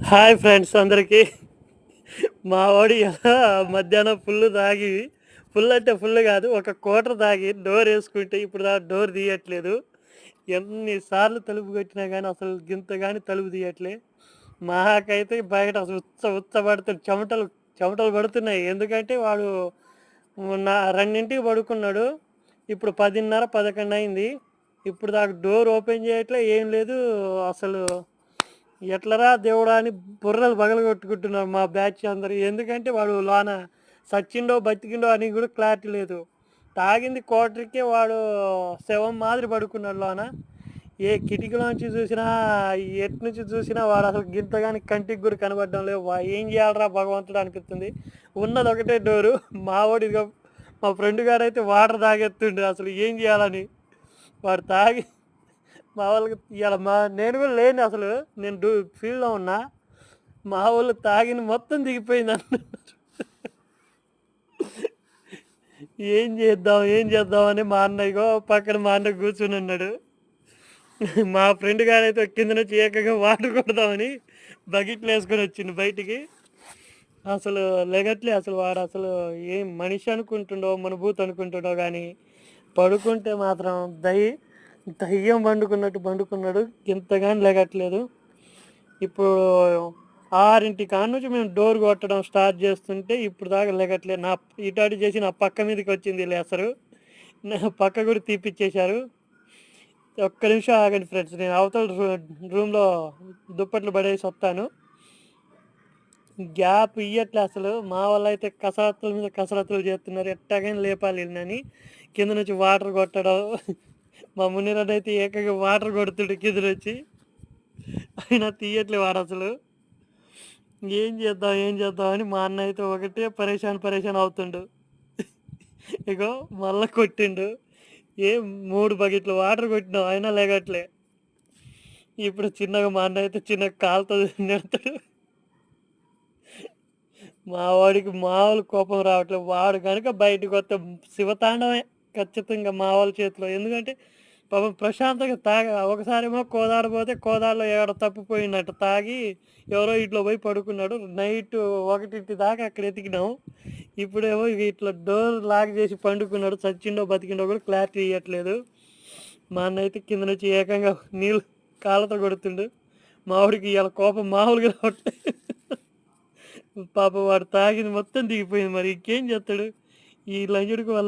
Hi friends అందరికీ. మా వాడు ఇలా మధ్యాహ్నం ఫుల్ తాగి, ఫుల్ అంటే ఫుల్ కాదు, ఒక క్వార్టర్ తాగి డోర్ వేసుకుంటే ఇప్పుడు దాకా డోర్ తీయట్లేదు. ఎన్నిసార్లు తలుపు కొట్టినా కానీ అసలు గింత కానీ తలుపు తీయట్లే. మాకైతే బయట అసలు ఉచ్చబడుతుంది, చెమటలు చెమటలు పడుతున్నాయి. ఎందుకంటే వాడు నా 2ంటికి పడుకున్నాడు. ఇప్పుడు 10:30, 11 అయింది. ఇప్పుడు దాకా డోర్ ఓపెన్ చేయట్లే, ఏం లేదు అసలు. ఎట్లరా దేవుడా అని బుర్రలు పగలగొట్టుకుంటున్నారు మా బ్యాచ్ అందరూ. ఎందుకంటే వాడు లోన సచ్చిండో బతికిండో అని కూడా క్లారిటీ లేదు. తాగింది క్వార్టర్కే వాడు శవం మాదిరి పడుకున్నాడు లోన. ఏ కిటికీలోంచి చూసినా, ఎటు నుంచి చూసినా వాడు అసలు గింతగాని కంటికి కూడా కనబడడం లేదు. ఏం చేయాలరా భగవంతుడు అనిపిస్తుంది. ఉన్నది ఒకటే డోరు. మావాడిగా మా ఫ్రెండ్ గారు అయితే వాటర్ తాగెత్తుండే అసలు ఏం చేయాలని. వాడు తాగి మా వాళ్ళకి ఇవాళ నేను కూడా లేను అసలు. నేను ఫీల్డ్లో ఉన్నా. మా వాళ్ళు తాగిన మొత్తం దిగిపోయింది అంటున్నారు. ఏం చేద్దాం అని మా అన్నయ్యగో పక్కన మా అన్న కూర్చుని ఉన్నాడు. మా ఫ్రెండ్ గారైతే కింద నుంచి ఏకంగా వాటర్ కొడదామని బకెట్లు వేసుకొని వచ్చిండు బయటికి. అసలు లెగట్లే. అసలు వాడు అసలు ఏం మనిషి అనుకుంటుండో మనభూతి అనుకుంటుండో కానీ పడుకుంటే మాత్రం దయ్యం పండుకున్నాడు. ఇంతగాని లెగట్లేదు. ఇప్పుడు 6 కాడ నుంచి మేము డోర్ కొట్టడం స్టార్ట్ చేస్తుంటే ఇప్పుడు దాకా లెగట్లేదు. నా ఇటాటి చేసి నా పక్క మీదకి వచ్చింది లేసరు. నా పక్క కూడా తీపిచ్చేశారు. ఒక్క నిమిషం ఆగండి ఫ్రెండ్స్, నేను అవతల రూమ్లో దుప్పట్లు పడేసి వస్తాను. గ్యాప్ ఇయ్యట్లే అసలు. మా వాళ్ళు అయితే కసరత్తుల మీద కసరత్తులు చేస్తున్నారు. ఎట్టాగైనా లేపాలి అని కింద నుంచి వాటర్ కొట్టడం. మా మునిరాడు అయితే ఏకంగా వాటర్ కొడుతుడు కింద నుంచి. అయినా తీయట్లే వాడు అసలు. ఏం చేద్దాం అని మా అన్న అయితే ఒకటే పరేషాన్ అవుతుండు. ఇగో మళ్ళా కొట్టిండు. 3 బకెట్లు వాటర్ కొట్టినావు అయినా లేగట్లే. ఇప్పుడు చిన్నగా మా అన్న అయితే చిన్నగా కాలుతో నిడతాడు. మా వాడికి మామూలు కోపం రావట్లేదు. వాడు కనుక బయటకు వస్తే శివతాండవే ఖచ్చితంగా మా వాళ్ళ చేతిలో. ఎందుకంటే పాపం ప్రశాంతంగా ఒకసారేమో కోదాడపోతే కోదాడలో ఎవడో తప్పిపోయినట్టు తాగి ఎవరో ఇంట్లో పోయి పడుకున్నాడు. నైట్ 1 దాకా అక్కడ ఎతికినాం. ఇప్పుడేమో ఇట్లా డోర్ లాక్ చేసి పండుకున్నాడు. చచ్చిండో బతికిండో కూడా క్లారిటీ ఇవ్వట్లేదు. మా అన్న అయితే కింద నుంచి ఏకంగా నీళ్ళు కాళ్ళతో కొడుతుండు. మావాడికి ఇవాళ కోపం మామూలుగా రావట్లేదు. పాపం వాడు తాగింది మొత్తం దిగిపోయింది. మరి ఇంకేం చేస్తాడు ఈ లంజుడికి వల్ల.